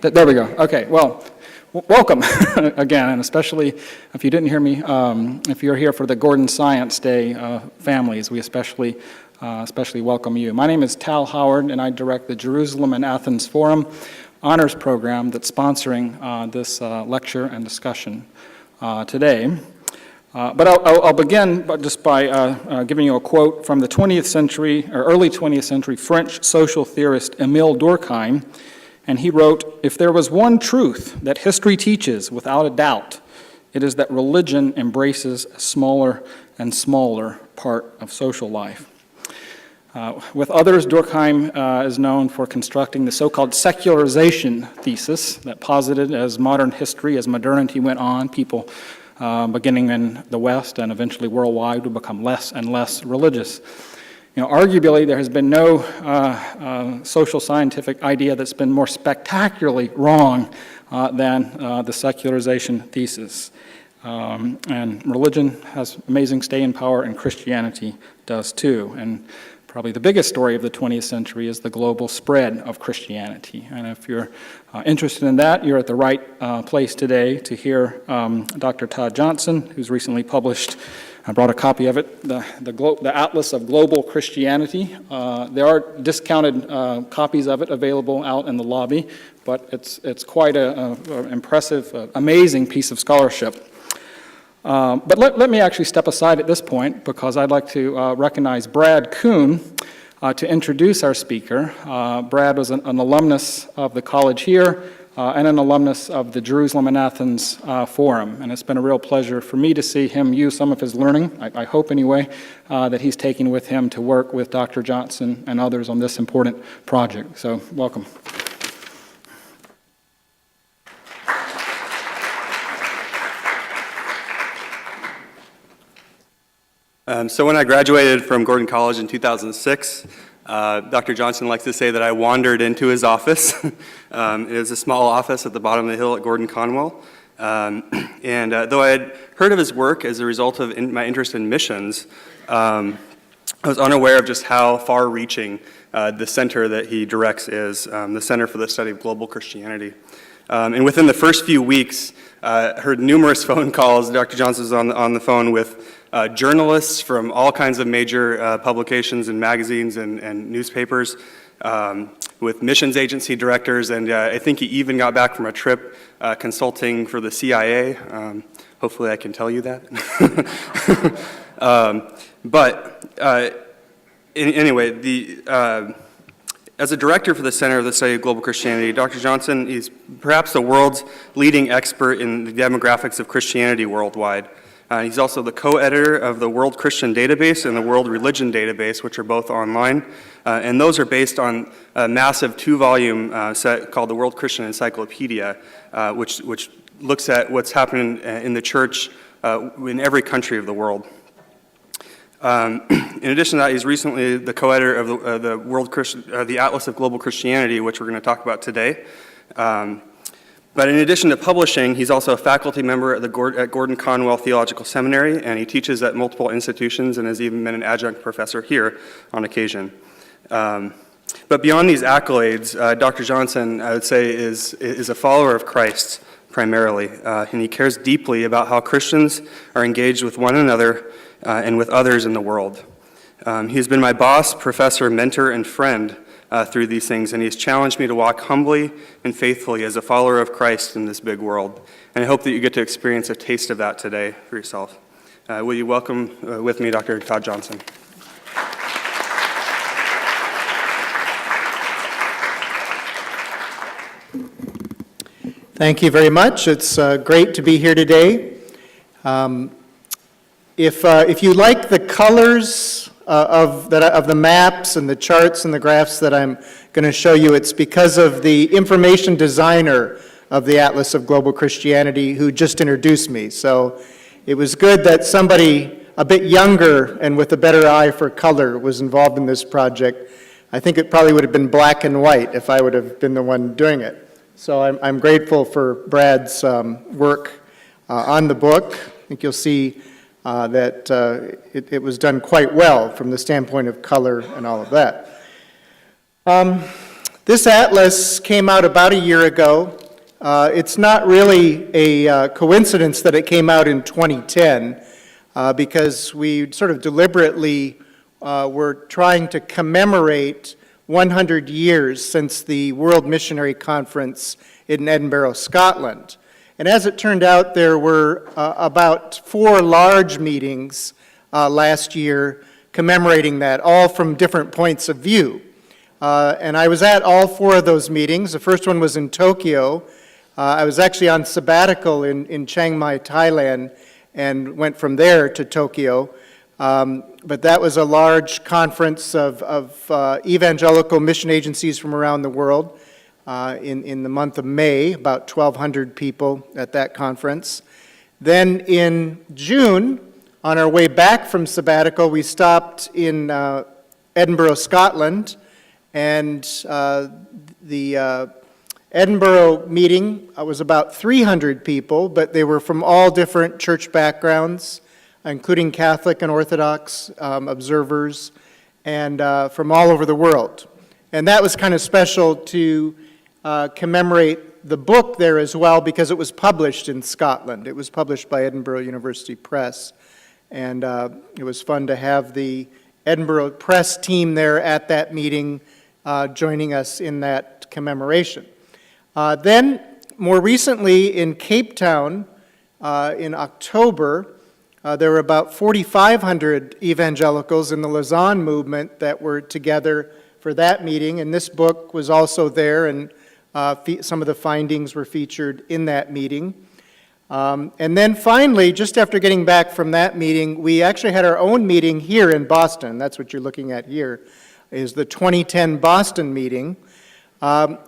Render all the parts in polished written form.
There we go. Okay, well, welcome again, and especially if you didn't hear me, if you're here for the Gordon Science Day families, we especially welcome you. My name is Tal Howard, and I direct the Jerusalem and Athens Forum Honors Program that's sponsoring this lecture and discussion today. But I'll begin just by giving you a quote from the 20th century, or early 20th century French social theorist Émile Durkheim. And he wrote, "If there was one truth that history teaches without a doubt, it is that religion embraces a smaller and smaller part of social life." With others, Durkheim is known for constructing the so-called secularization thesis that posited as modern history, as modernity went on, people beginning in the West and eventually worldwide would become less and less religious. You know, arguably, there has been no social scientific idea that's been more spectacularly wrong than the secularization thesis. And religion has amazing staying power, and Christianity does too. And probably the biggest story of the 20th century is the global spread of Christianity. And if you're interested in that, you're at the right place today to hear Dr. Todd Johnson, who's recently published, I brought a copy of it, the Atlas of Global Christianity. There are discounted copies of it available out in the lobby, but it's quite an impressive, amazing piece of scholarship. But let me actually step aside at this point, because I'd like to recognize Brad Kuhn to introduce our speaker. Brad was an alumnus of the college here and an alumnus of the Jerusalem and Athens Forum. And it's been a real pleasure for me to see him use some of his learning, I hope anyway, that he's taking with him to work with Dr. Johnson and others on this important project. So welcome. So when I graduated from Gordon College in 2006, Dr. Johnson likes to say that I wandered into his office. It is a small office at the bottom of the hill at Gordon Conwell. And though I had heard of his work as a result of my interest in missions, I was unaware of just how far-reaching the center that he directs is, the Center for the Study of Global Christianity. And within the first few weeks, I heard numerous phone calls. Dr. Johnson was on the phone with journalists from all kinds of major publications and magazines and newspapers, with missions agency directors, and I think he even got back from a trip consulting for the CIA. Hopefully I can tell you that. Anyway, as a director for the Center of the Study of Global Christianity, Dr. Johnson is perhaps the world's leading expert in the demographics of Christianity worldwide. He's also the co-editor of the World Christian Database and the World Religion Database, which are both online. And those are based on a massive 2-volume set called the World Christian Encyclopedia, which looks at what's happening in the church in every country of the world. In addition to that, he's recently the co-editor of the Atlas of Global Christianity, which we're going to talk about today. But in addition to publishing, he's also a faculty member at Gordon Conwell Theological Seminary, and he teaches at multiple institutions and has even been an adjunct professor here on occasion. But beyond these accolades, Dr. Johnson, I would say, is a follower of Christ primarily, and he cares deeply about how Christians are engaged with one another and with others in the world. He's been my boss, professor, mentor, and friend through these things, and he's challenged me to walk humbly and faithfully as a follower of Christ in this big world. And I hope that you get to experience a taste of that today for yourself. Will you welcome with me Dr. Todd Johnson? Thank you very much. It's great to be here today. If you like the colors of the maps and the charts and the graphs that I'm going to show you, it's because of the information designer of the Atlas of Global Christianity who just introduced me. So it was good that somebody a bit younger and with a better eye for color was involved in this project. I think it probably would have been black and white if I would have been the one doing it. So I'm grateful for Brad's work on the book. I think you'll see that it was done quite well from the standpoint of color and all of that. This atlas came out about a year ago. It's not really a coincidence that it came out in 2010, because we sort of deliberately were trying to commemorate 100 years since the World Missionary Conference in Edinburgh, Scotland. And as it turned out, there were about 4 large meetings last year commemorating that, all from different points of view. And I was at all 4 of those meetings. The first one was in Tokyo. I was actually on sabbatical in Chiang Mai, Thailand, and went from there to Tokyo. But that was a large conference of evangelical mission agencies from around the world in the month of May, about 1,200 people at that conference. Then in June, on our way back from sabbatical, we stopped in Edinburgh, Scotland, and the Edinburgh meeting was about 300 people, but they were from all different church backgrounds, including Catholic and Orthodox observers, and from all over the world. And that was kind of special to commemorate the book there as well, because it was published in Scotland. It was published by Edinburgh University Press, and it was fun to have the Edinburgh Press team there at that meeting joining us in that commemoration. Then, more recently, in Cape Town, in October, there were about 4,500 evangelicals in the Lausanne movement that were together for that meeting, and this book was also there, and some of the findings were featured in that meeting. And then finally, just after getting back from that meeting, we actually had our own meeting here in Boston. That's what you're looking at here, is the 2010 Boston meeting,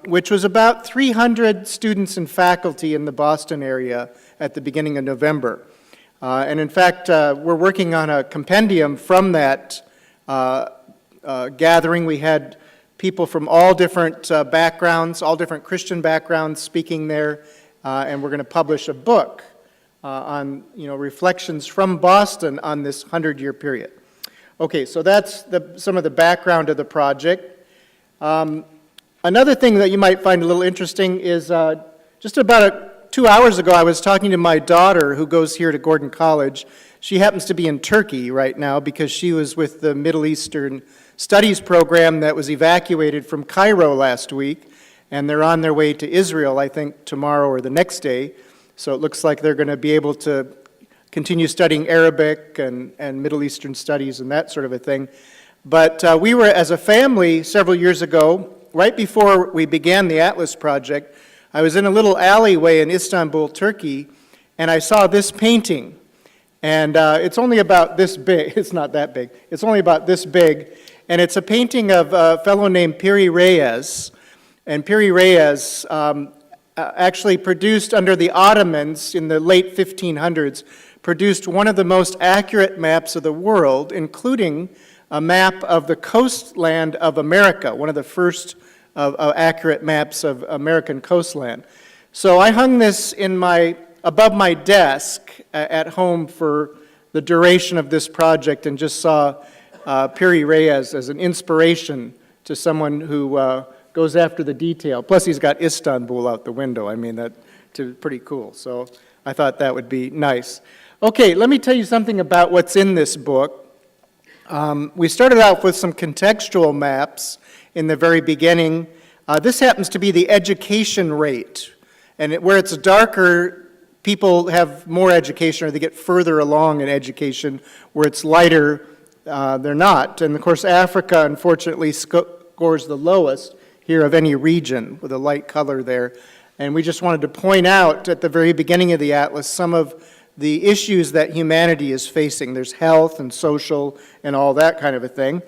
which was about 300 students and faculty in the Boston area at the beginning of November. And in fact, we're working on a compendium from that gathering. We had people from all different backgrounds, all different Christian backgrounds speaking there, and we're going to publish a book on, reflections from Boston on this 100-year period. Okay, so that's some of the background of the project. Another thing that you might find a little interesting is just about 2 hours ago, I was talking to my daughter who goes here to Gordon College. She happens to be in Turkey right now because she was with the Middle Eastern Studies program that was evacuated from Cairo last week, and they're on their way to Israel, I think, tomorrow or the next day. So it looks like they're going to be able to continue studying Arabic and Middle Eastern studies and that sort of a thing. But we were, as a family, several years ago, right before we began the Atlas Project, I was in a little alleyway in Istanbul, Turkey, and I saw this painting. And it's only about this big. It's not that big. It's only about this big. And it's a painting of a fellow named Piri Reyes. And Piri Reyes actually produced under the Ottomans in the late 1500s, produced one of the most accurate maps of the world, including a map of the coastland of America, one of the first accurate maps of American coastland. So I hung this above my desk at home for the duration of this project, and just saw Piri Reyes as an inspiration to someone who goes after the detail. Plus, he's got Istanbul out the window. I mean, that's pretty cool. So I thought that would be nice. Okay, let me tell you something about what's in this book. We started out with some contextual maps in the very beginning. This happens to be the education rate. And where it's darker, people have more education, or they get further along in education. Where it's lighter, they're not. And of course, Africa, unfortunately, scores the lowest here of any region with a light color there. And we just wanted to point out at the very beginning of the atlas some of the issues that humanity is facing. There's health and social and all that kind of a thing.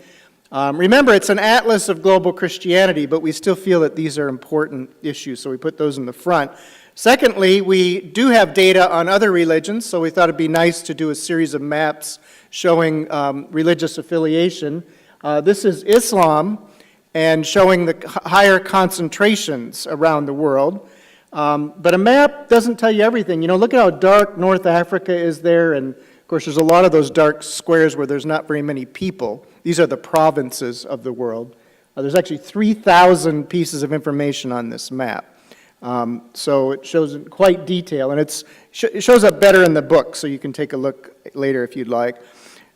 Remember, it's an atlas of global Christianity, but we still feel that these are important issues, so we put those in the front. Secondly, we do have data on other religions, so we thought it'd be nice to do a series of maps showing religious affiliation. This is Islam, and showing the higher concentrations around the world. But a map doesn't tell you everything. Look at how dark North Africa is there, and of course there's a lot of those dark squares where there's not very many people. These are the provinces of the world. There's actually 3,000 pieces of information on this map. So it shows in quite detail, and it shows up better in the book, so you can take a look later if you'd like.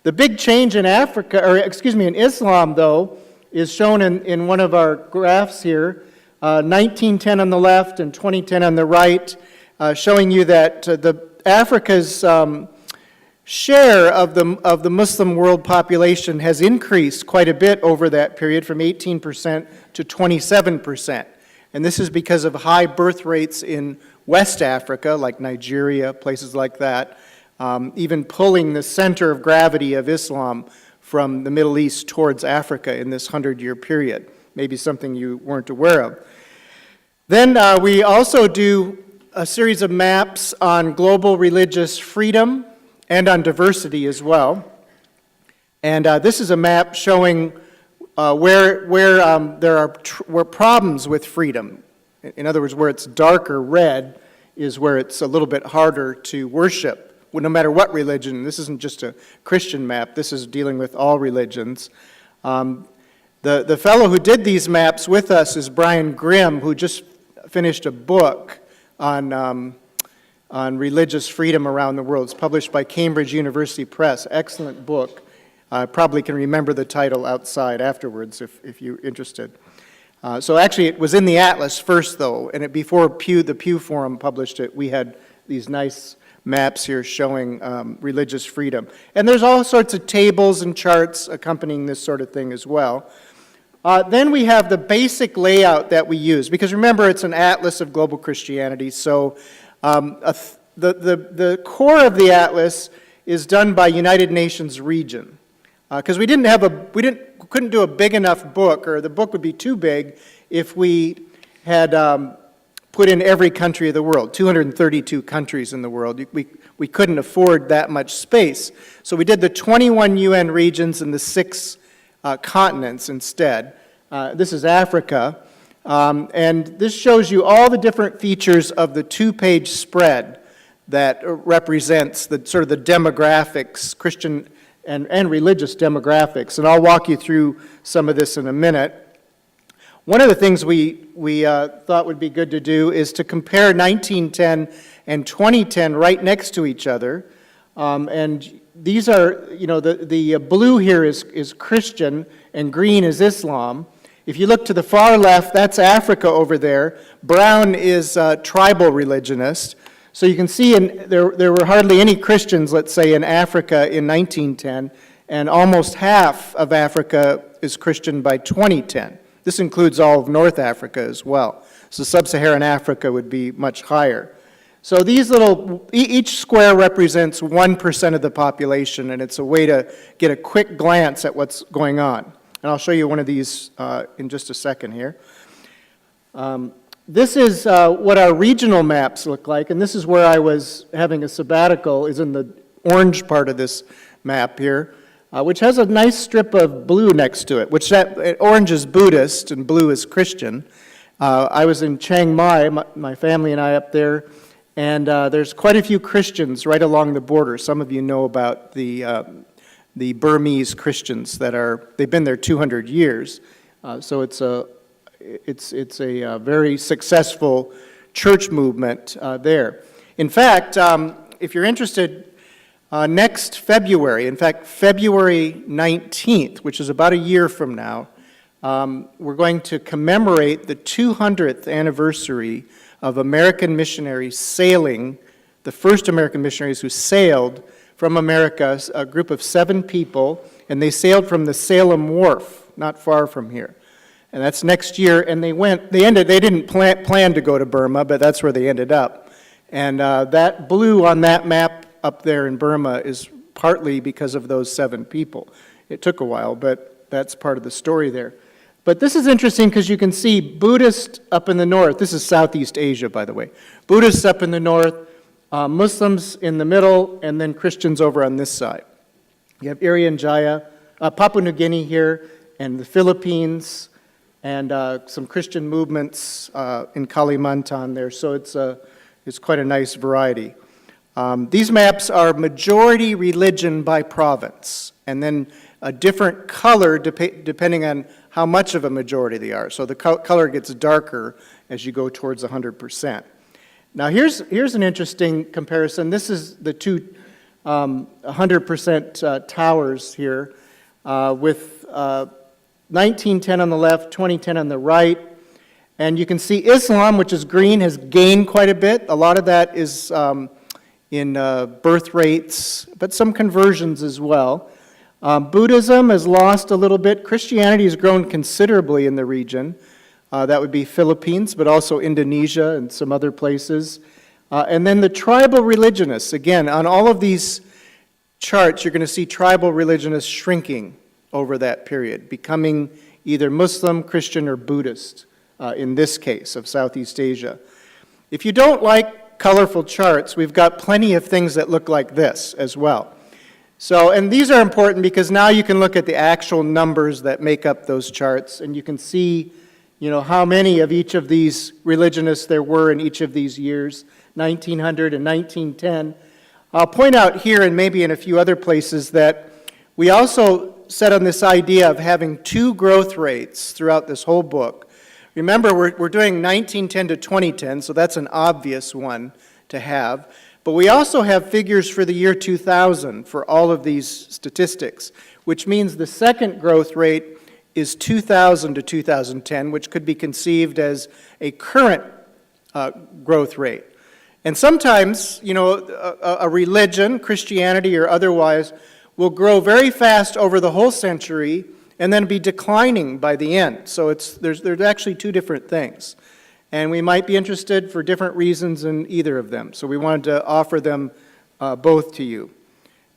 The big change in Africa, or excuse me, in Islam, though, is shown in one of our graphs here, 1910 on the left and 2010 on the right, showing you that Africa's share of the Muslim world population has increased quite a bit over that period, from 18% to 27%. And this is because of high birth rates in West Africa, like Nigeria, places like that, even pulling the center of gravity of Islam from the Middle East towards Africa in this 100-year period. Maybe something you weren't aware of. Then we also do a series of maps on global religious freedom and on diversity as well. And this is a map showing where there are problems with freedom. In other words, where it's darker red is where it's a little bit harder to worship, no matter what religion. This isn't just a Christian map. This is dealing with all religions. The fellow who did these maps with us is Brian Grimm, who just finished a book on religious freedom around the world. It's published by Cambridge University Press. Excellent book. Probably can remember the title outside afterwards if you're interested. So actually it was in the Atlas first, though, and before the Pew Forum published it, we had these nice maps here showing religious freedom. And there's all sorts of tables and charts accompanying this sort of thing as well. Then we have the basic layout that we use, because remember, it's an atlas of global Christianity, so the core of the atlas is done by United Nations region, because we couldn't do a big enough book, or the book would be too big if we had put in every country of the world, 232 countries in the world. We couldn't afford that much space. So we did the 21 UN regions and the 6 continents instead. This is Africa. And this shows you all the different features of the 2-page spread that represents the sort of the demographics, Christian and religious demographics. And I'll walk you through some of this in a minute. One of the things we thought would be good to do is to compare 1910 and 2010 right next to each other. And these are, the blue here is Christian and green is Islam. If you look to the far left, that's Africa over there. Brown is tribal religionist. So you can see there were hardly any Christians, let's say, in Africa in 1910, and almost half of Africa is Christian by 2010. This includes all of North Africa as well. So sub-Saharan Africa would be much higher. So these each square represents 1% of the population, and it's a way to get a quick glance at what's going on. And I'll show you one of these in just a second here. This is what our regional maps look like, and this is where I was having a sabbatical, is in the orange part of this map here, which has a nice strip of blue next to it, which orange is Buddhist and blue is Christian. I was in Chiang Mai, my family and I up there, and there's quite a few Christians right along the border. Some of you know about the Burmese Christians they've been there 200 years. So it's a very successful church movement there. In fact, if you're interested, next February, in fact, February 19th, which is about a year from now, we're going to commemorate the 200th anniversary of American missionaries sailing, the first American missionaries who sailed from America, a group of 7 people, and they sailed from the Salem Wharf, not far from here. And that's next year, and they didn't plan to go to Burma, but that's where they ended up. And that blue on that map up there in Burma is partly because of those 7 people. It took a while, but that's part of the story there. But this is interesting because you can see Buddhist up in the north. This is Southeast Asia, by the way. Buddhists up in the north, Muslims in the middle, and then Christians over on this side. You have Irian Jaya, Papua New Guinea here, and the Philippines, and some Christian movements in Kalimantan there. So it's quite a nice variety. These maps are majority religion by province. And then a different color depending on how much of a majority they are. So the color gets darker as you go towards 100%. Now here's an interesting comparison. This is the two 100% towers here with 1910 on the left, 2010 on the right. And you can see Islam, which is green, has gained quite a bit. A lot of that is in birth rates, but some conversions as well. Buddhism has lost a little bit. Christianity has grown considerably in the region. That would be Philippines, but also Indonesia and some other places. And then the tribal religionists. Again, on all of these charts, you're going to see tribal religionists shrinking over that period, becoming either Muslim, Christian, or Buddhist. In this case of Southeast Asia. If you don't like colorful charts, we've got plenty of things that look like this as well. So, and these are important because now you can look at the actual numbers that make up those charts, and you can see, how many of each of these religionists there were in each of these years, 1900 and 1910. I'll point out here and maybe in a few other places that we also set on this idea of having two growth rates throughout this whole book. Remember, we're doing 1910 to 2010, so that's an obvious one to have. But we also have figures for the year 2000 for all of these statistics, which means the second growth rate is 2000 to 2010, which could be conceived as a current growth rate. And sometimes, a religion, Christianity or otherwise, will grow very fast over the whole century and then be declining by the end. So there's actually two different things. And we might be interested for different reasons in either of them. So we wanted to offer them both to you.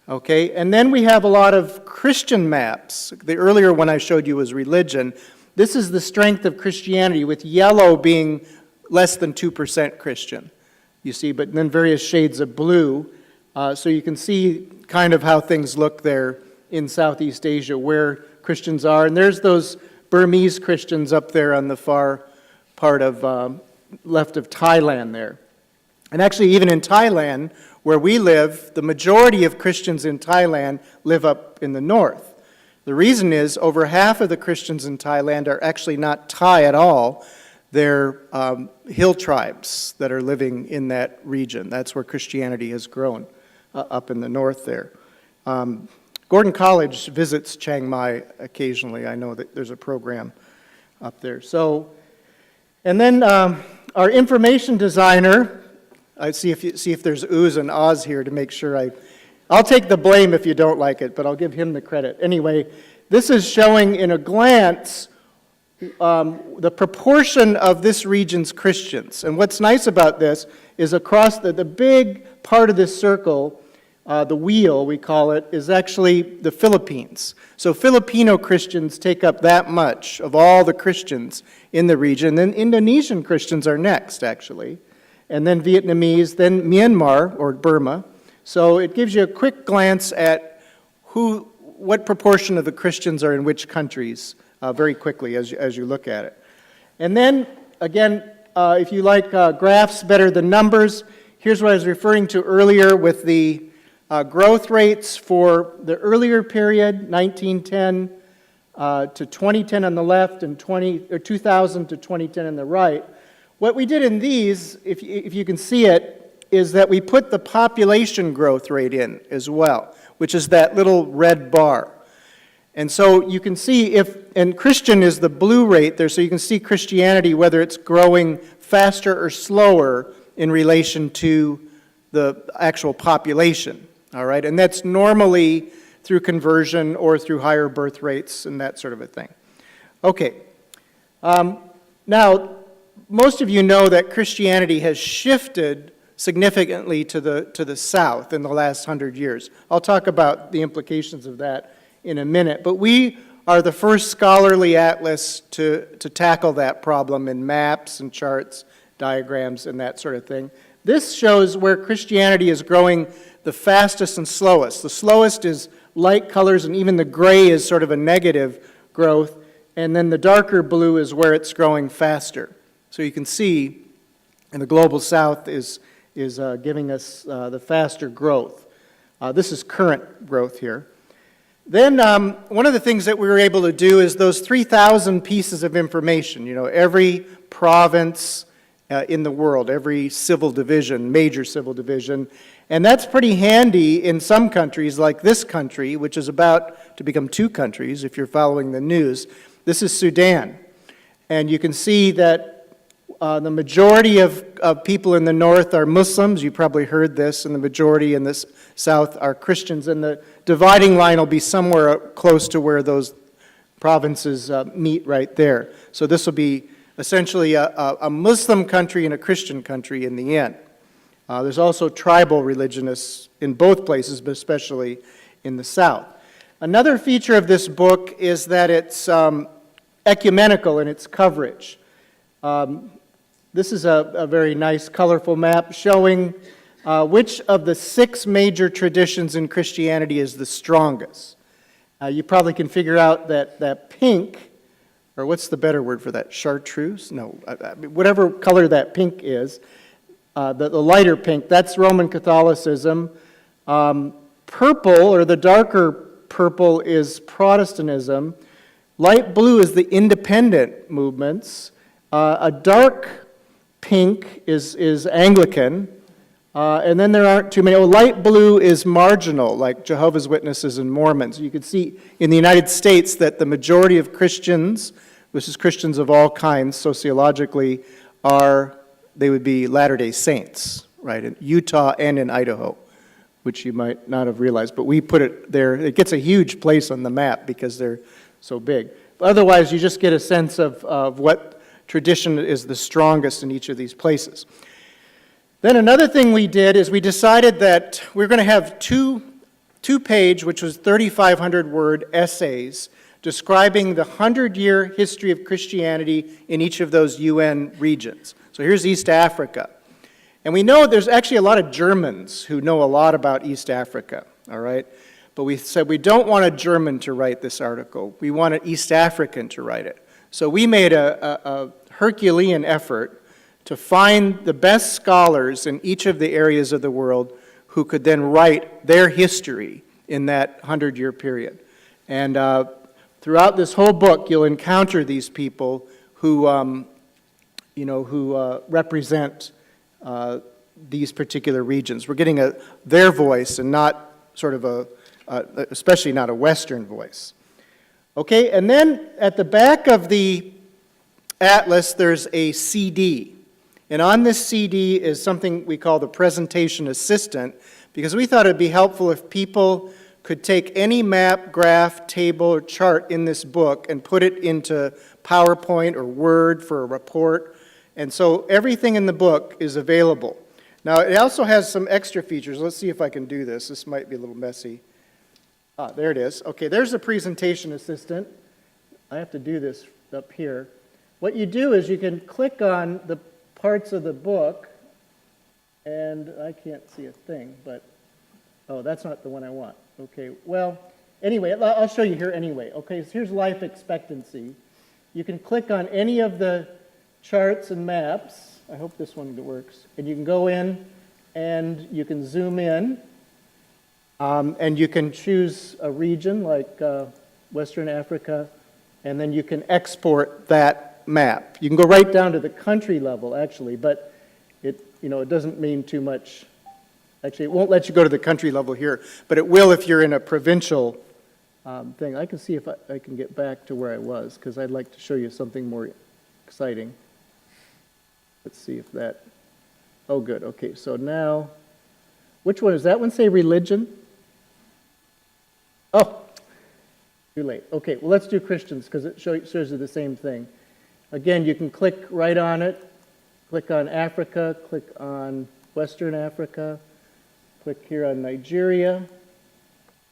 Okay, and then we have a lot of Christian maps. The earlier one I showed you was religion. This is the strength of Christianity, with yellow being less than 2% Christian. You see, but then various shades of blue. So you can see kind of how things look there in Southeast Asia, where Christians are. And there's those Burmese Christians up there on the far part of left of Thailand there. And actually, even in Thailand, where we live, the majority of Christians in Thailand live up in the north. The reason is over half of the Christians in Thailand are actually not Thai at all. They're hill tribes that are living in that region. That's where Christianity has grown, up in the north there. Gordon College visits Chiang Mai occasionally. I know that there's a program up there. So, and then our information designer, I see if there's oohs and ahs here to make sure I'll take the blame if you don't like it, but I'll give him the credit. Anyway, this is showing in a glance the proportion of this region's Christians. And what's nice about this is across the big part of this circle, the wheel, we call it, is actually the Philippines. So Filipino Christians take up that much of all the Christians in the region. Then Indonesian Christians are next, actually. And then Vietnamese, then Myanmar, or Burma. So it gives you a quick glance at what proportion of the Christians are in which countries very quickly as you look at it. And then, again, if you like graphs better than numbers, here's what I was referring to earlier with the growth rates for the earlier period, 1910 to 2010 on the left and 2000 to 2010 on the right. What we did in these, if you can see it, is that we put the population growth rate in as well, which is that little red bar. And so you can see and Christian is the blue rate there, so you can see Christianity, whether it's growing faster or slower in relation to the actual population. All right, and that's normally through conversion or through higher birth rates and that sort of a thing. Okay, now most of you know that Christianity has shifted significantly to the south in the last 100 years. I'll talk about the implications of that in a minute, but we are the first scholarly atlas to tackle that problem in maps and charts, diagrams, and that sort of thing. This shows where Christianity is growing the fastest and slowest. The slowest is light colors, and even the gray is sort of a negative growth, and then the darker blue is where it's growing faster. So you can see, and the global south is giving us the faster growth. This is current growth here. Then one of the things that we were able to do is those 3,000 pieces of information, every province in the world, every civil division, major civil division, and that's pretty handy in some countries like this country, which is about to become 2 countries if you're following the news. This is Sudan, and you can see that the majority of people in the north are Muslims. You probably heard this, and the majority in the south are Christians, and the dividing line will be somewhere close to where those provinces meet right there. So this will be essentially a Muslim country and a Christian country in the end. There's also tribal religionists in both places, but especially in the south. Another feature of this book is that it's ecumenical in its coverage. This is a very nice, colorful map showing which of the 6 major traditions in Christianity is the strongest. You probably can figure out that pink, or what's the better word for that? Chartreuse? No, whatever color that pink is, the lighter pink, that's Roman Catholicism. Purple, or the darker purple, is Protestantism. Light blue is the independent movements. A dark pink is Anglican. And then there aren't too many. Oh, light blue is marginal, like Jehovah's Witnesses and Mormons. You can see in the United States that the majority of Christians, which is Christians of all kinds sociologically, they would be Latter-day Saints, right, in Utah and in Idaho, which you might not have realized. But we put it there. It gets a huge place on the map because they're so big. But otherwise, you just get a sense of what tradition is the strongest in each of these places. Then another thing we did is we decided that we're going to have two-page, which was 3,500-word essays describing the 100-year history of Christianity in each of those UN regions. So here's East Africa. And we know there's actually a lot of Germans who know a lot about East Africa, all right? But we said we don't want a German to write this article. We want an East African to write it. So we made a Herculean effort to find the best scholars in each of the areas of the world who could then write their history in that 100-year period. And throughout this whole book, you'll encounter these people who, represent these particular regions. We're getting their voice and not sort of especially not a Western voice. Okay, and then at the back of the atlas, there's a CD. And on this CD is something we call the presentation assistant, because we thought it'd be helpful if people could take any map, graph, table, or chart in this book and put it into PowerPoint or Word for a report. And so everything in the book is available. Now, it also has some extra features. Let's see if I can do this. This might be a little messy. There it is. Okay, there's the presentation assistant. I have to do this up here. What you do is you can click on the parts of the book, and I can't see a thing, but, oh, that's not the one I want. Okay, well, anyway, I'll show you here anyway. Okay, so here's life expectancy. You can click on any of the charts and maps. I hope this one works. And you can go in, and you can zoom in, and you can choose a region like Western Africa, and then you can export that map. You can go right down to the country level, actually, but it doesn't mean too much. Actually, it won't let you go to the country level here, but it will if you're in a provincial thing. I can see if I can get back to where I was, because I'd like to show you something more exciting. Let's see if that... Oh, good. Okay, so now... Which one? Does that one say religion? Oh, too late. Okay, well, let's do Christians, because it shows you the same thing. Again, you can click right on it, click on Africa, click on Western Africa, click here on Nigeria,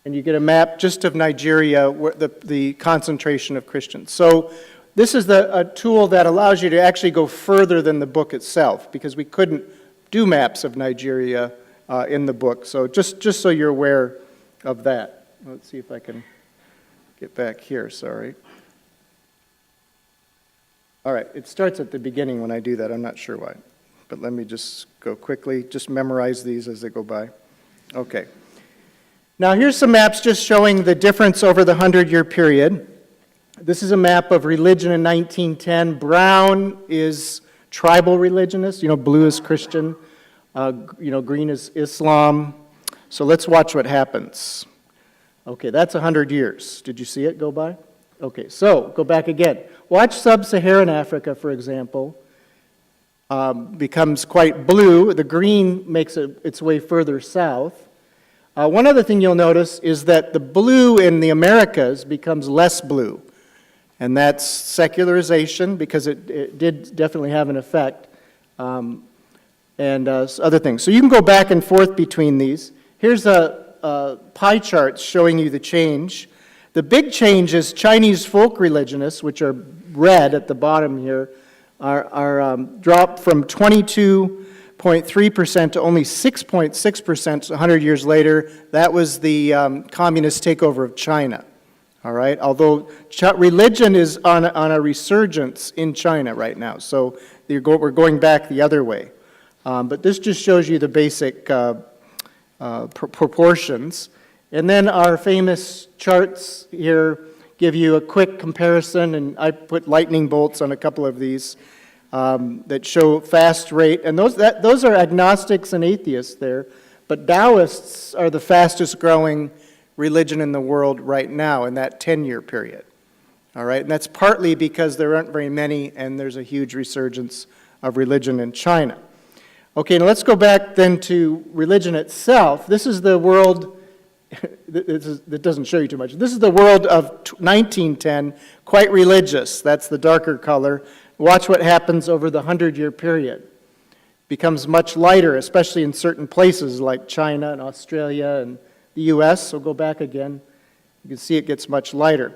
and you get a map just of Nigeria, where the concentration of Christians. So this is a tool that allows you to actually go further than the book itself, because we couldn't do maps of Nigeria in the book. So just so you're aware of that. Let's see if I can get back here, sorry. All right, it starts at the beginning when I do that. I'm not sure why. But let me just go quickly. Just memorize these as they go by. Okay. Now, here's some maps just showing the difference over the 100-year period. This is a map of religion in 1910. Brown is tribal religionists, blue is Christian, green is Islam. So let's watch what happens. Okay, that's 100 years. Did you see it go by? Okay, so go back again. Watch sub-Saharan Africa, for example, becomes quite blue. The green makes its way further south. One other thing you'll notice is that the blue in the Americas becomes less blue. And that's secularization, because it did definitely have an effect, and other things. So you can go back and forth between these. Here's a pie chart showing you the change. The big change is Chinese folk religionists, which are red at the bottom here, are dropped from 22.3% to only 6.6% 100 years later. That was the communist takeover of China. All right, although religion is on a resurgence in China right now, so we're going back the other way. But this just shows you the basic proportions. And then our famous charts here give you a quick comparison, and I put lightning bolts on a couple of these that show fast rate. And those are agnostics and atheists there, but Taoists are the fastest growing religion in the world right now in that 10-year period. All right, and that's partly because there aren't very many, and there's a huge resurgence of religion in China. Okay, now let's go back then to religion itself. This is the world, that doesn't show you too much. This is the world of 1910, quite religious. That's the darker color. Watch what happens over the 100-year period. Becomes much lighter, especially in certain places like China and Australia and the U.S., so go back again. You can see it gets much lighter.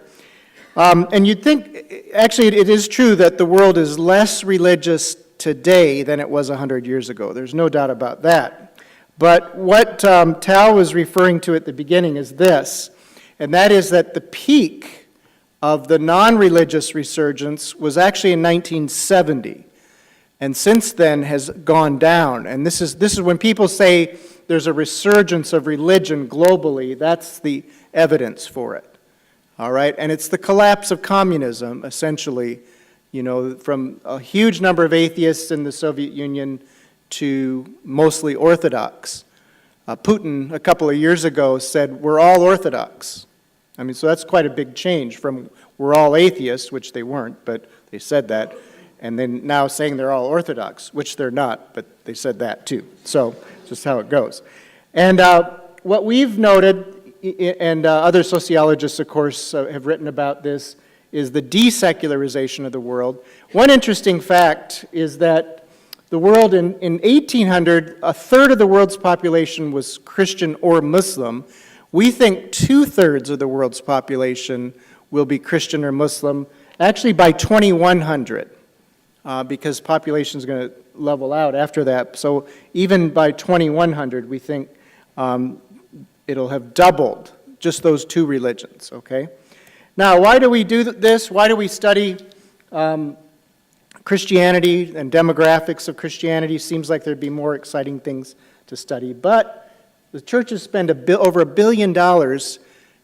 And you'd think, actually it is true that the world is less religious today than it was 100 years ago. There's no doubt about that. But what Tao was referring to at the beginning is this, and that is that the peak of the non-religious resurgence was actually in 1970, and since then has gone down. And this is when people say there's a resurgence of religion globally, that's the evidence for it. All right? And it's the collapse of communism, essentially, from a huge number of atheists in the Soviet Union to mostly Orthodox. Putin, a couple of years ago, said, we're all Orthodox. I mean, so that's quite a big change from we're all atheists, which they weren't, but they said that, and then now saying they're all Orthodox, which they're not, but they said that too. So just how it goes. And what we've noted, and other sociologists, of course, have written about this, is the desecularization of the world. One interesting fact is that the world in 1800, a third of the world's population was Christian or Muslim. We think 2/3 of the world's population will be Christian or Muslim, actually by 2100, because population is going to level out after that. So even by 2100, we think it'll have doubled, just those two religions, okay? Now, why do we do this? Why do we study Christianity and demographics of Christianity? Seems like there'd be more exciting things to study. But the churches spend over $1 billion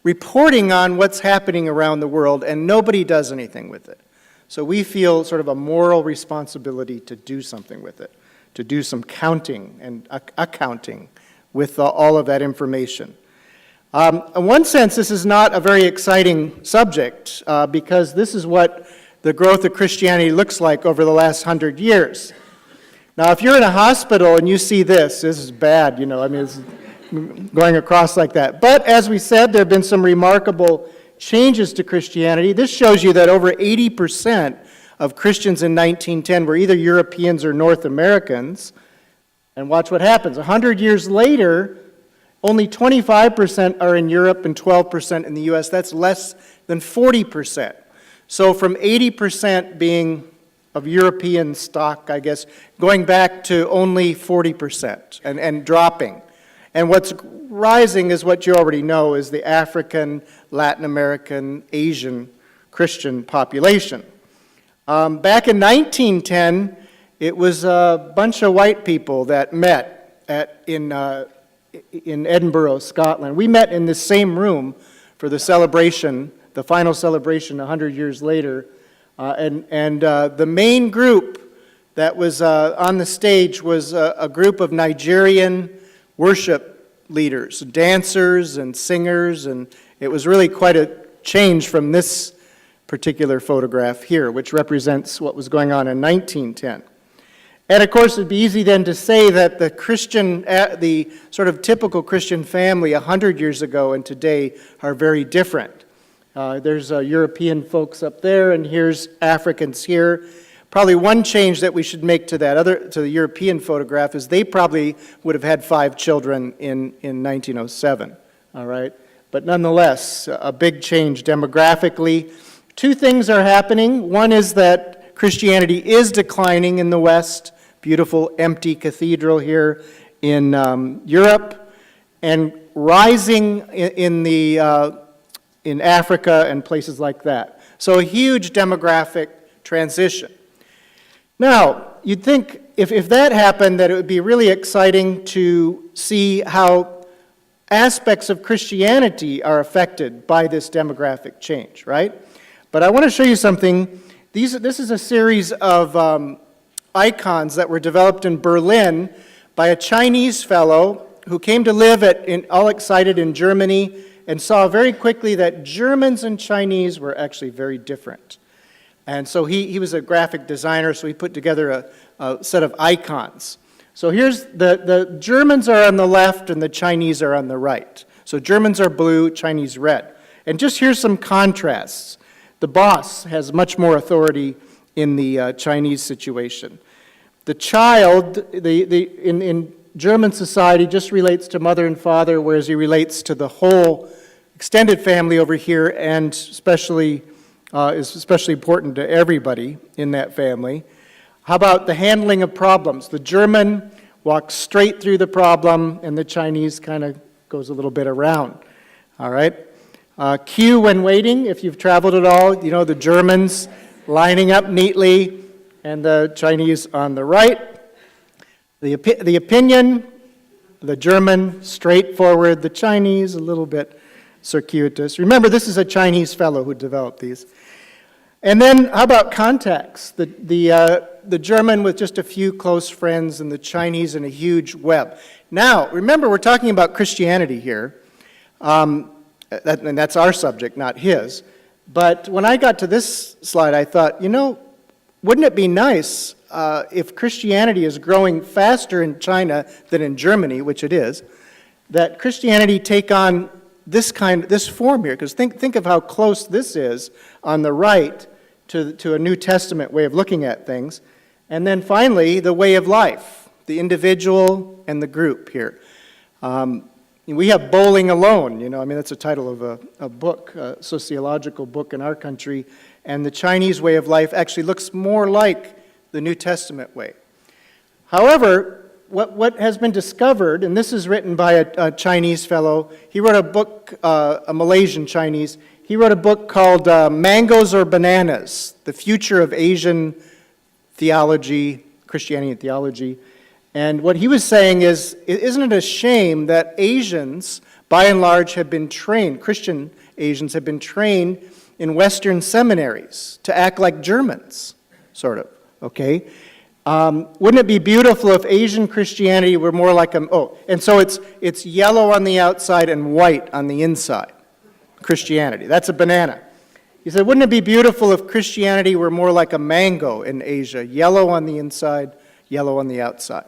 reporting on what's happening around the world, and nobody does anything with it. So we feel sort of a moral responsibility to do something with it, to do some counting and accounting with all of that information. In one sense, this is not a very exciting subject because this is what the growth of Christianity looks like over the last 100 years. Now, if you're in a hospital and you see this is bad, I mean, it's going across like that. But as we said, there have been some remarkable changes to Christianity. This shows you that over 80% of Christians in 1910 were either Europeans or North Americans. And watch what happens. 100 years later, only 25% are in Europe and 12% in the U.S. That's less than 40%. So from 80% being of European stock, I guess, going back to only 40% and dropping. And what's rising is what you already know, is the African, Latin American, Asian Christian population. Back in 1910, it was a bunch of white people that met in in Edinburgh, Scotland. We met in this same room for the celebration, the final celebration 100 years later. The main group that was on the stage was a group of Nigerian worship leaders, dancers and singers, and it was really quite a change from this particular photograph here, which represents what was going on in 1910. And of course, it'd be easy then to say that the sort of typical Christian family 100 years ago and today are very different. There's European folks up there, and here's Africans here. Probably one change that we should make to the European photograph is they probably would have had 5 children in 1907. All right, but nonetheless, a big change demographically. 2 things are happening. One is that Christianity is declining in the West. Beautiful empty cathedral here in Europe, and rising in Africa and places like that. So a huge demographic transition. Now, you'd think if that happened that it would be really exciting to see how aspects of Christianity are affected by this demographic change, right? But I want to show you something. This is a series of icons that were developed in Berlin by a Chinese fellow who came to live all excited in Germany and saw very quickly that Germans and Chinese were actually very different. And so he was a graphic designer, so he put together a set of icons. So here's the Germans are on the left and the Chinese are on the right. So Germans are blue, Chinese red. And just here's some contrasts. The boss has much more authority in the Chinese situation. The child, in German society, just relates to mother and father, whereas he relates to the whole extended family over here, and is especially important to everybody in that family. How about the handling of problems? The German walks straight through the problem, and the Chinese kind of goes a little bit around. All right? Queue when waiting, if you've traveled at all, you know the Germans lining up neatly, and the Chinese on the right. The opinion, the German straightforward, the Chinese a little bit circuitous. Remember, this is a Chinese fellow who developed these. And then, how about contacts? The German with just a few close friends, and the Chinese in a huge web. Now, remember, we're talking about Christianity here, and that's our subject, not his. But when I got to this slide, I thought, wouldn't it be nice if Christianity is growing faster in China than in Germany, which it is, that Christianity take on this form here? Because think of how close this is on the right to a New Testament way of looking at things. And then finally, the way of life, the individual and the group here. We have bowling alone, that's the title of a book, a sociological book in our country, and the Chinese way of life actually looks more like the New Testament way. However, what has been discovered, and this is written by a Chinese fellow, he wrote a book, a Malaysian Chinese, he wrote a book called Mangoes or Bananas, The Future of Asian Theology, Christianity and Theology. And what he was saying is, isn't it a shame that Asians, by and large, have been trained, Christian Asians have been trained in Western seminaries to act like Germans, sort of, okay? Wouldn't it be beautiful if Asian Christianity were more like and so it's yellow on the outside and white on the inside, Christianity. That's a banana. He said, wouldn't it be beautiful if Christianity were more like a mango in Asia, yellow on the inside, yellow on the outside?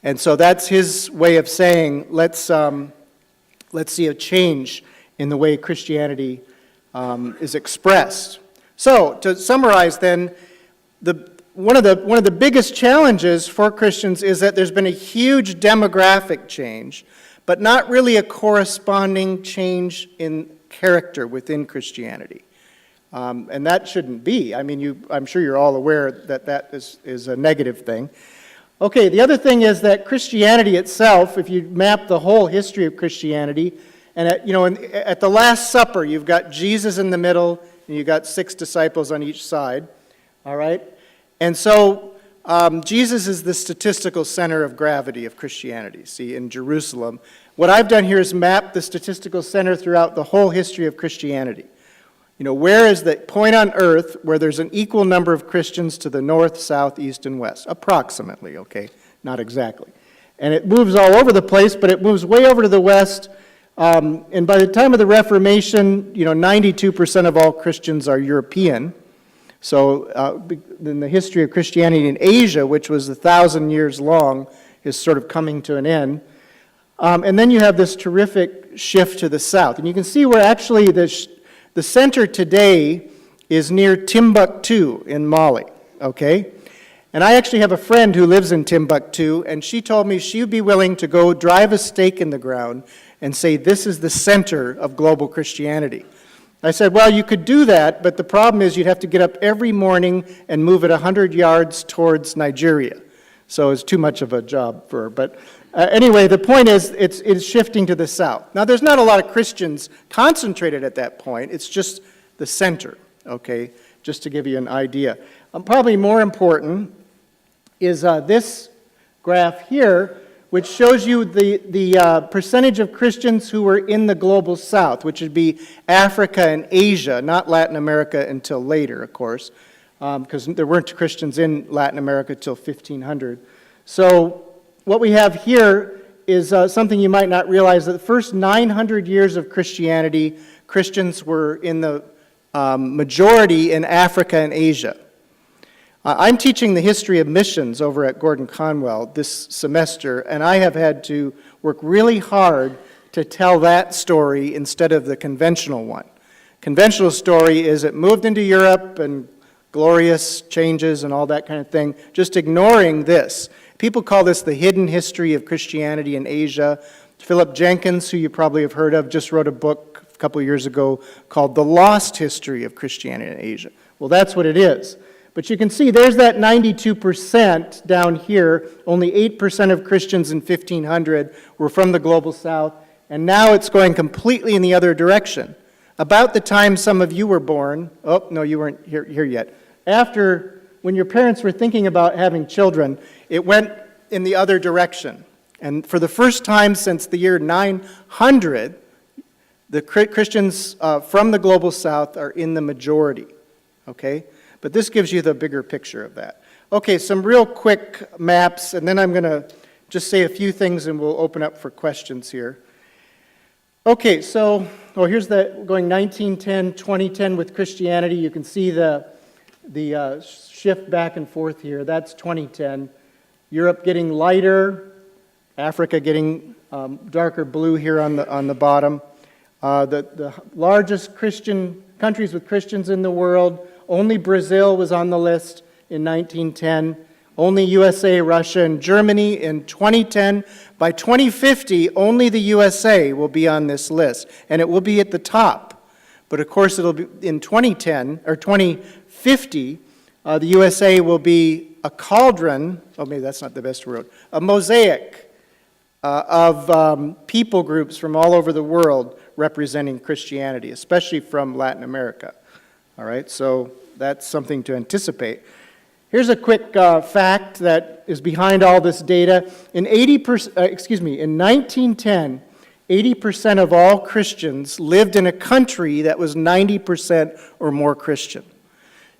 And so that's his way of saying, let's see a change in the way Christianity is expressed. So to summarize then, one of the biggest challenges for Christians is that there's been a huge demographic change, but not really a corresponding change in character within Christianity. And that shouldn't be. I'm sure you're all aware that is a negative thing. Okay, the other thing is that Christianity itself, if you map the whole history of Christianity, and at the Last Supper, you've got Jesus in the middle, and you've got 6 disciples on each side, all right? And so Jesus is the statistical center of gravity of Christianity, see, in Jerusalem. What I've done here is map the statistical center throughout the whole history of Christianity. You know, where is the point on earth where there's an equal number of Christians to the north, south, east, and west? Approximately, okay? Not exactly. And it moves all over the place, but it moves way over to the west. And by the time of the Reformation, 92% of all Christians are European. So in the history of Christianity in Asia, which was 1,000 years long, is sort of coming to an end. And then you have this terrific shift to the south. And you can see where actually the center today is near Timbuktu in Mali, okay? And I actually have a friend who lives in Timbuktu, and she told me she would be willing to go drive a stake in the ground and say, this is the center of global Christianity. I said, well, you could do that, but the problem is you'd have to get up every morning and move it 100 yards towards Nigeria. So it's too much of a job for her. But anyway, the point is it's shifting to the south. Now, there's not a lot of Christians concentrated at that point. It's just the center, okay, just to give you an idea. Probably more important is this graph here, which shows you the percentage of Christians who were in the global south, which would be Africa and Asia, not Latin America until later, of course, because there weren't Christians in Latin America till 1500. So what we have here is something you might not realize, that the first 900 years of Christianity, Christians were in the majority in Africa and Asia. I'm teaching the history of missions over at Gordon Conwell this semester, and I have had to work really hard to tell that story instead of the conventional one. Conventional story is it moved into Europe and glorious changes and all that kind of thing, just ignoring this. People call this the hidden history of Christianity in Asia. Philip Jenkins, who you probably have heard of, just wrote a book a couple years ago called The Lost History of Christianity in Asia. Well, that's what it is. But you can see there's that 92% down here. Only 8% of Christians in 1500 were from the global south, and now it's going completely in the other direction. About the time some of you were born, oh, no, you weren't here yet. After, when your parents were thinking about having children, it went in the other direction. And for the first time since the year 900, the Christians from the global south are in the majority, okay? But this gives you the bigger picture of that. Okay, some real quick maps, and then I'm going to just say a few things and we'll open up for questions here. Okay, so here's going 1910, 2010 with Christianity. You can see the shift back and forth here. That's 2010. Europe getting lighter, Africa getting darker blue here on the bottom. The largest Christian countries with Christians in the world, only Brazil was on the list in 1910. Only USA, Russia, and Germany in 2010. By 2050, only the USA will be on this list, and it will be at the top. But of course, it'll be in 2010 or 2050. The USA will be a cauldron. Oh, maybe that's not the best word. A mosaic of people groups from all over the world representing Christianity, especially from Latin America. All right, so that's something to anticipate. Here's a quick fact that is behind all this data. In 1910, 80% of all Christians lived in a country that was 90% or more Christian.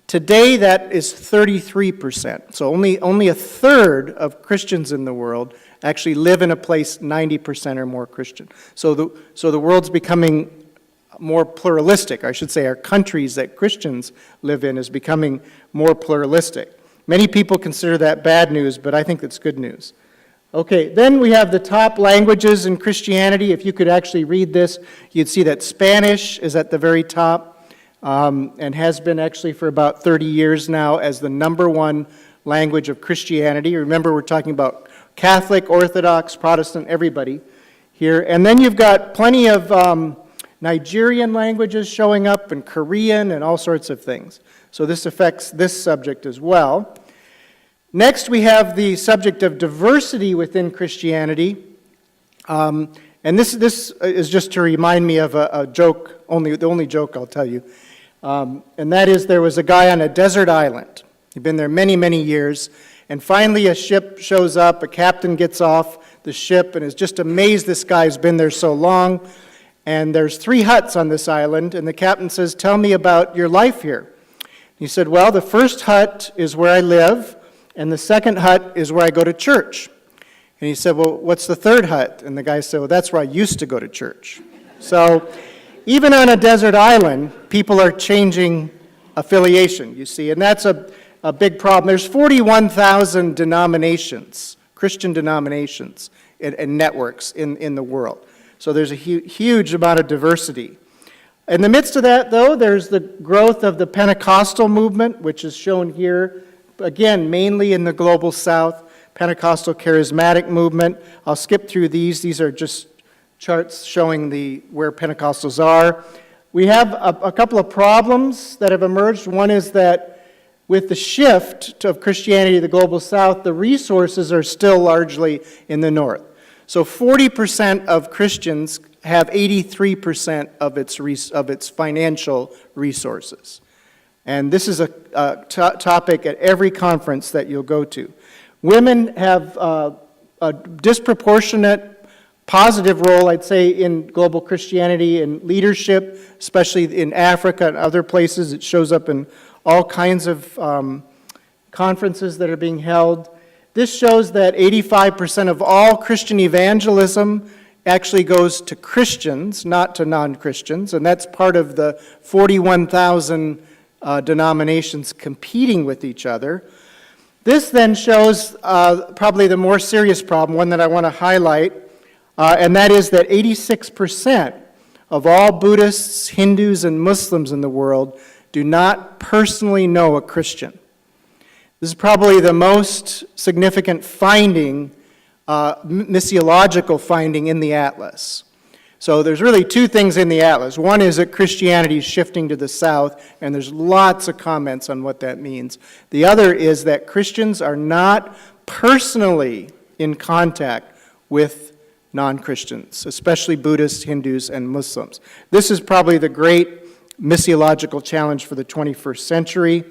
Today, that is 33%. So only a third of Christians in the world actually live in a place 90% or more Christian. So the world's becoming more pluralistic. I should say our countries that Christians live in is becoming more pluralistic. Many people consider that bad news, but I think that's good news. Okay, then we have the top languages in Christianity. If you could actually read this, you'd see that Spanish is at the very top and has been actually for about 30 years now as the #1 language of Christianity. Remember, we're talking about Catholic, Orthodox, Protestant, everybody here. And then you've got plenty of Nigerian languages showing up, and Korean, and all sorts of things. So this affects this subject as well. Next, we have the subject of diversity within Christianity. And this is just to remind me of a joke, the only joke I'll tell you. And that is, there was a guy on a desert island. He'd been there many, many years. And finally a ship shows up, a captain gets off the ship and is just amazed this guy's been there so long. And there's 3 huts on this island, and the captain says, "Tell me about your life here." He said, "Well, the first hut is where I live, and the second hut is where I go to church." And he said, "Well, what's the third hut?" And the guy said, "Well, that's where I used to go to church." So even on a desert island, people are changing affiliation, you see, and that's a big problem. There's 41,000 denominations, Christian denominations and networks in the world. So there's a huge amount of diversity. In the midst of that, though, there's the growth of the Pentecostal movement, which is shown here, again, mainly in the global south, Pentecostal charismatic movement. I'll skip through these. These are just charts showing where Pentecostals are. We have a couple of problems that have emerged. One is that with the shift of Christianity to the global south, the resources are still largely in the north. So 40% of Christians have 83% of its financial resources. And this is a topic at every conference that you'll go to. Women have a disproportionate positive role, I'd say, in global Christianity and leadership, especially in Africa and other places. It shows up in all kinds of conferences that are being held. This shows that 85% of all Christian evangelism actually goes to Christians, not to non-Christians, and that's part of the 41,000 denominations competing with each other. This then shows probably the more serious problem, one that I want to highlight, and that is that 86% of all Buddhists, Hindus, and Muslims in the world do not personally know a Christian. This is probably the most significant finding, missiological finding in the Atlas. So there's really 2 things in the Atlas. One is that Christianity is shifting to the south, and there's lots of comments on what that means. The other is that Christians are not personally in contact with non-Christians, especially Buddhists, Hindus, and Muslims. This is probably the great missiological challenge for the 21st century.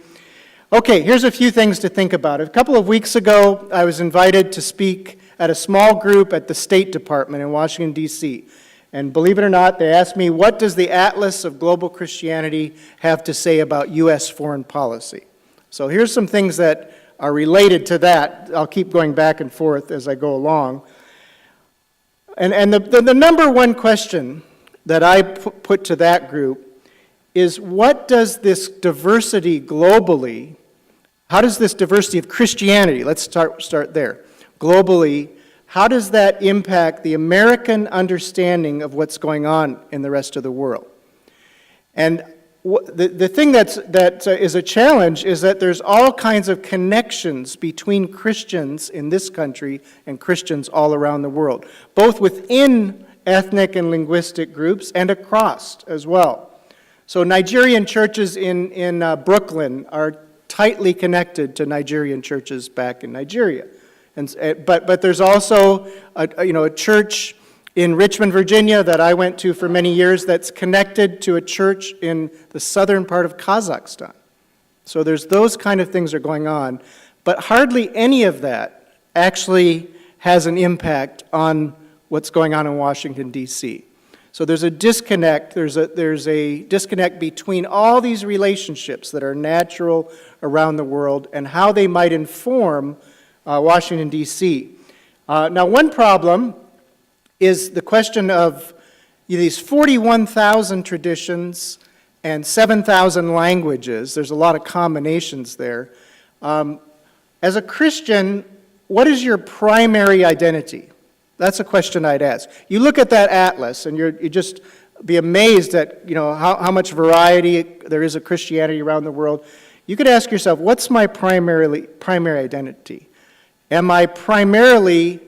Okay, here's a few things to think about. A couple of weeks ago, I was invited to speak at a small group at the State Department in Washington, D.C. And believe it or not, they asked me, what does the Atlas of Global Christianity have to say about U.S. foreign policy? So here's some things that are related to that. I'll keep going back and forth as I go along. And the number one question that I put to that group is, what does this diversity globally, how does this diversity of Christianity, let's start there, globally, how does that impact the American understanding of what's going on in the rest of the world? And the thing that is a challenge is that there's all kinds of connections between Christians in this country and Christians all around the world, both within ethnic and linguistic groups and across as well. So Nigerian churches in Brooklyn are tightly connected to Nigerian churches back in Nigeria. But there's also a church in Richmond, Virginia that I went to for many years that's connected to a church in the southern part of Kazakhstan. So there's those kind of things are going on, but hardly any of that actually has an impact on what's going on in Washington, D.C. So there's a disconnect. There's a disconnect between all these relationships that are natural around the world and how they might inform Washington, D.C. Now, one problem is the question of these 41,000 traditions and 7,000 languages. There's a lot of combinations there. As a Christian, what is your primary identity? That's a question I'd ask. You look at that atlas, and you just be amazed at how much variety there is of Christianity around the world. You could ask yourself, what's my primary identity? Am I primarily,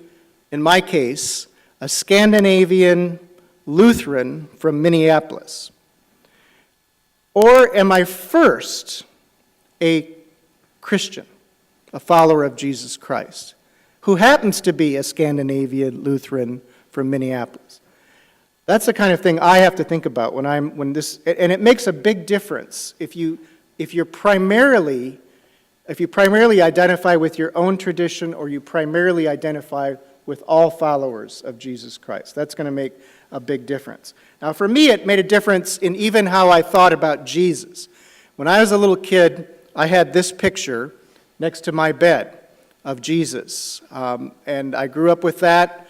in my case, a Scandinavian Lutheran from Minneapolis? Or am I first a Christian, a follower of Jesus Christ, who happens to be a Scandinavian Lutheran from Minneapolis? That's the kind of thing I have to think about and it makes a big difference if you primarily identify with your own tradition or you primarily identify with all followers of Jesus Christ. That's going to make a big difference. Now, for me, it made a difference in even how I thought about Jesus. When I was a little kid, I had this picture next to my bed of Jesus, and I grew up with that.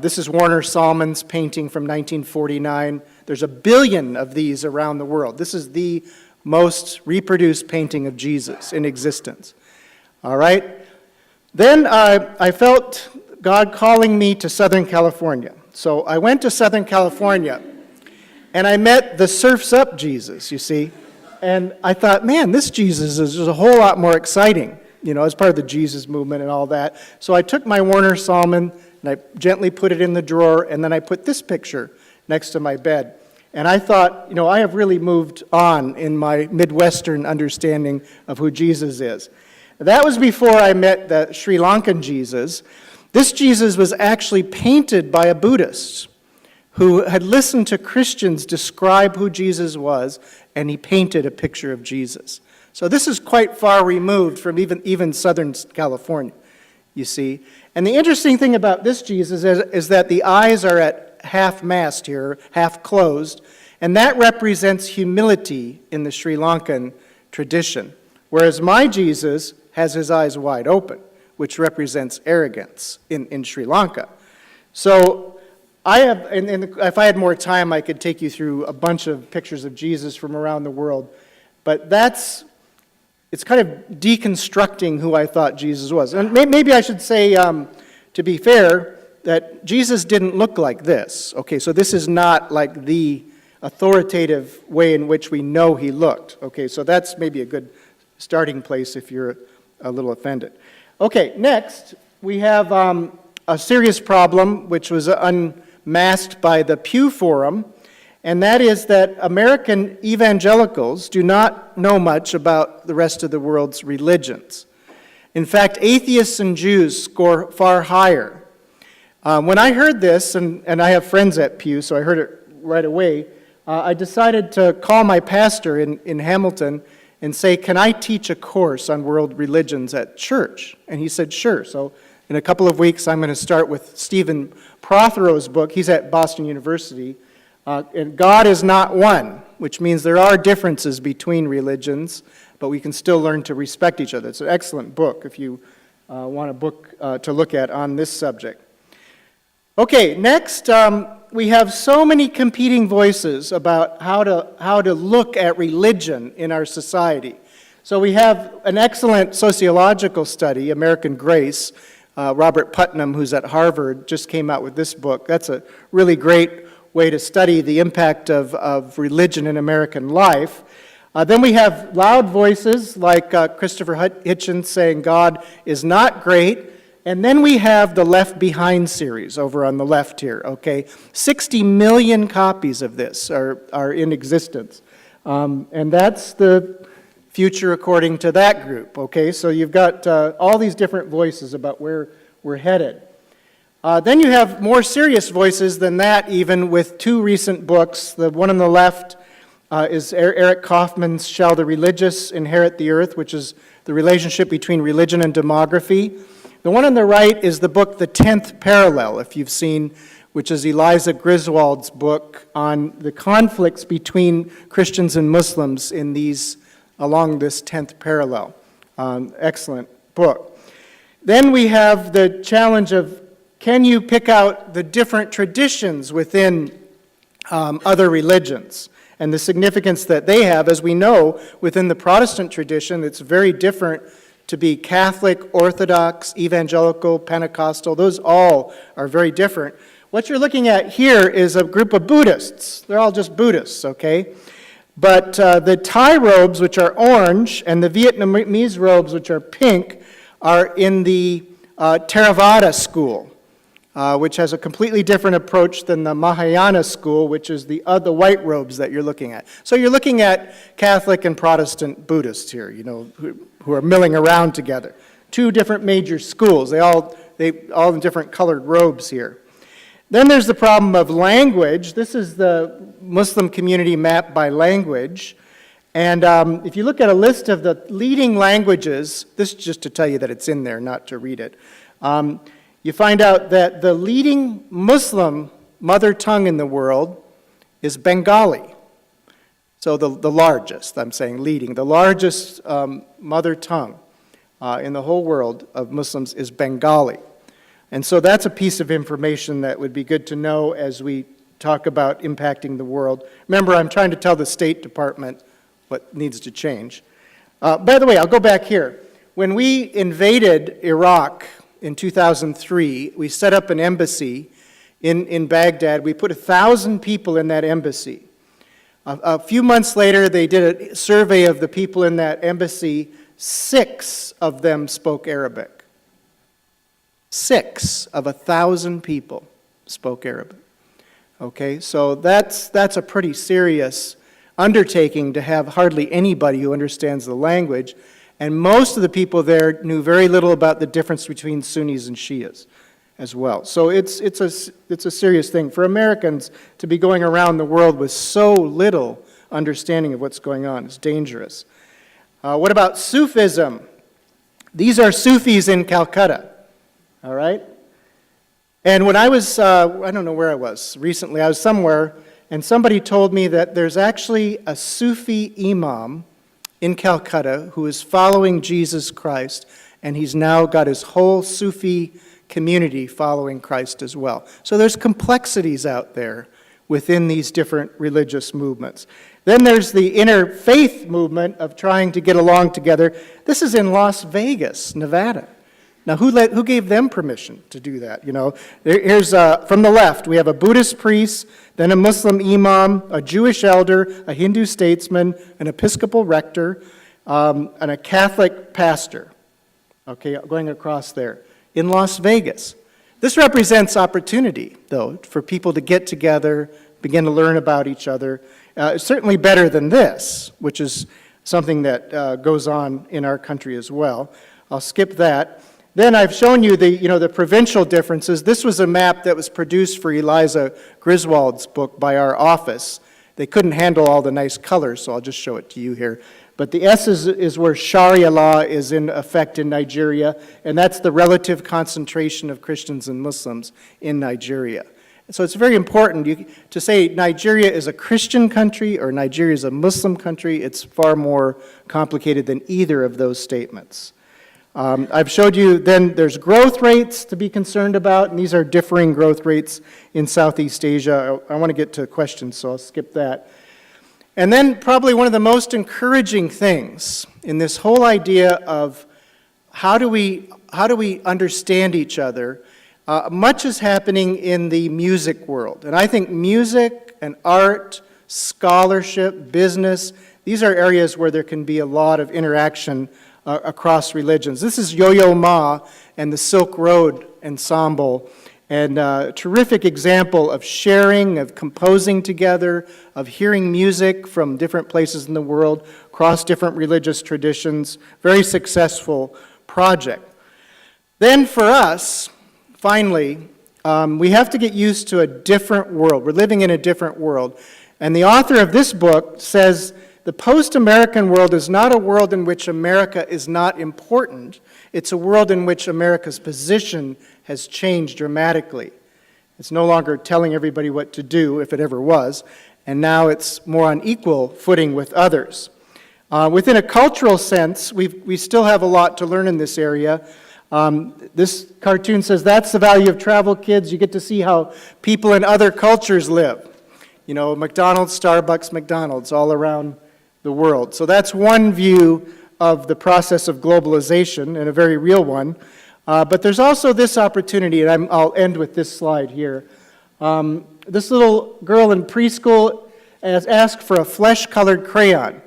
This is Warner Sallman's painting from 1949. There's 1 billion of these around the world. This is the most reproduced painting of Jesus in existence. All right? Then I felt God calling me to Southern California. So I went to Southern California, and I met the Surf's Up Jesus, you see. And I thought, man, this Jesus is just a whole lot more exciting, as part of the Jesus movement and all that. So I took my Warner Sallman, and I gently put it in the drawer, and then I put this picture next to my bed. And I thought, I have really moved on in my Midwestern understanding of who Jesus is. That was before I met the Sri Lankan Jesus. This Jesus was actually painted by a Buddhist who had listened to Christians describe who Jesus was, and he painted a picture of Jesus. So this is quite far removed from even Southern California, you see. And the interesting thing about this Jesus is that the eyes are at half-mast here, half-closed, and that represents humility in the Sri Lankan tradition, whereas my Jesus has his eyes wide open, which represents arrogance in Sri Lanka. So I have, and if I had more time, I could take you through a bunch of pictures of Jesus from around the world, but it's kind of deconstructing who I thought Jesus was. And maybe I should say, to be fair, that Jesus didn't look like this. Okay, so this is not like the authoritative way in which we know he looked. Okay, so that's maybe a good starting place if you're a little offended. Okay, next we have a serious problem which was unmasked by the Pew Forum, and that is that American evangelicals do not know much about the rest of the world's religions. In fact, atheists and Jews score far higher. When I heard this, and I have friends at Pew, so I heard it right away, I decided to call my pastor in Hamilton and say, can I teach a course on world religions at church? And he said, sure. So in a couple of weeks, I'm going to start with Stephen Prothero's book. He's at Boston University. And God is not one, which means there are differences between religions, but we can still learn to respect each other. It's an excellent book if you want a book to look at on this subject. Okay, next, we have so many competing voices about how to look at religion in our society. So we have an excellent sociological study, American Grace. Robert Putnam, who's at Harvard, just came out with this book. That's a really great way to study the impact of religion in American life. Then we have loud voices like Christopher Hitchens saying God is not great. And then we have the Left Behind series over on the left here, okay? 60 million copies of this are in existence. And that's the future according to that group, okay? So you've got all these different voices about where we're headed. Then you have more serious voices than that, even with two recent books. The one on the left is Eric Kaufman's Shall the Religious Inherit the Earth, which is the relationship between religion and demography. The one on the right is the book The 10th Parallel, if you've seen, which is Eliza Griswold's book on the conflicts between Christians and Muslims along this 10th parallel. Excellent book. Then we have the challenge of, can you pick out the different traditions within other religions and the significance that they have? As we know, within the Protestant tradition, it's very different to be Catholic, Orthodox, Evangelical, Pentecostal. Those all are very different. What you're looking at here is a group of Buddhists. They're all just Buddhists, okay? But the Thai robes, which are orange, and the Vietnamese robes, which are pink, are in the Theravada school, which has a completely different approach than the Mahayana school, which is the white robes that you're looking at. So you're looking at Catholic and Protestant Buddhists here, who are milling around together. Two different major schools. They all in different colored robes here. Then there's the problem of language. This is the Muslim community mapped by language. And if you look at a list of the leading languages, this is just to tell you that it's in there, not to read it. you find out that the leading Muslim mother tongue in the world is Bengali. So the largest, I'm saying leading, the largest mother tongue in the whole world of Muslims is Bengali. And so that's a piece of information that would be good to know as we talk about impacting the world. Remember, I'm trying to tell the State Department what needs to change. By the way, I'll go back here. When we invaded Iraq in 2003, we set up an embassy in Baghdad. We put 1,000 people in that embassy. A few months later, they did a survey of the people in that embassy. 6 of them spoke Arabic. 6 of 1,000 people spoke Arabic. Okay, so that's a pretty serious undertaking to have hardly anybody who understands the language, and most of the people there knew very little about the difference between Sunnis and Shias as well. So it's a serious thing for Americans to be going around the world with so little understanding of what's going on. It's dangerous. What about Sufism? These are Sufis in Calcutta, all right? And when I was, I don't know where I was recently, I was somewhere, and somebody told me that there's actually a Sufi imam in Calcutta who is following Jesus Christ, and he's now got his whole Sufi community following Christ as well. So there's complexities out there within these different religious movements. Then there's the interfaith movement of trying to get along together. This is in Las Vegas, Nevada. Now, who gave them permission to do that? You know, here's from the left, we have a Buddhist priest, then a Muslim imam, a Jewish elder, a Hindu statesman, an Episcopal rector, and a Catholic pastor. Okay, going across there in Las Vegas. This represents opportunity, though, for people to get together, begin to learn about each other. It's certainly better than this, which is something that goes on in our country as well. I'll skip that. Then I've shown you the provincial differences. This was a map that was produced for Eliza Griswold's book by our office. They couldn't handle all the nice colors, so I'll just show it to you here. But the S is where Sharia law is in effect in Nigeria, and that's the relative concentration of Christians and Muslims in Nigeria. So it's very important to say Nigeria is a Christian country or Nigeria is a Muslim country. It's far more complicated than either of those statements. I've showed you then there's growth rates to be concerned about, and these are differing growth rates in Southeast Asia. I want to get to questions, so I'll skip that. And then probably one of the most encouraging things in this whole idea of how do we understand each other, much is happening in the music world. And I think music and art, scholarship, business, these are areas where there can be a lot of interaction across religions. This is Yo-Yo Ma and the Silk Road Ensemble, and a terrific example of sharing, of composing together, of hearing music from different places in the world, across different religious traditions. Very successful project. Then for us, finally, we have to get used to a different world. We're living in a different world. And the author of this book says, the post-American world is not a world in which America is not important. It's a world in which America's position has changed dramatically. It's no longer telling everybody what to do, if it ever was, and now it's more on equal footing with others. Within a cultural sense, we still have a lot to learn in this area. This cartoon says that's the value of travel, kids. You get to see how people in other cultures live. You know, McDonald's, Starbucks, McDonald's, all around the world. So that's one view of the process of globalization, and a very real one. But there's also this opportunity, and I'll end with this slide here. This little girl in preschool has asked for a flesh-colored crayon,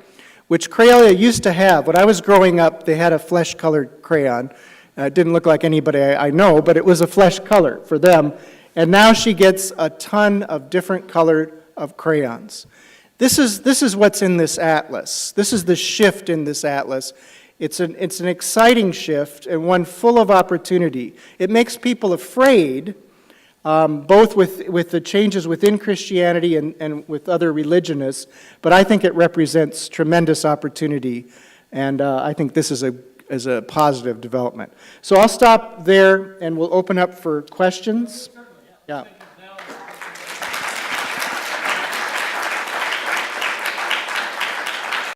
which Crayola used to have. When I was growing up, they had a flesh-colored crayon. It didn't look like anybody I know, but it was a flesh color for them. And now she gets a ton of different color of crayons. This is what's in this atlas. This is the shift in this atlas. It's an exciting shift and one full of opportunity. It makes people afraid, both with the changes within Christianity and with other religionists, but I think it represents tremendous opportunity, and I think this is a a positive development. So I'll stop there, and we'll open up for questions. Yeah.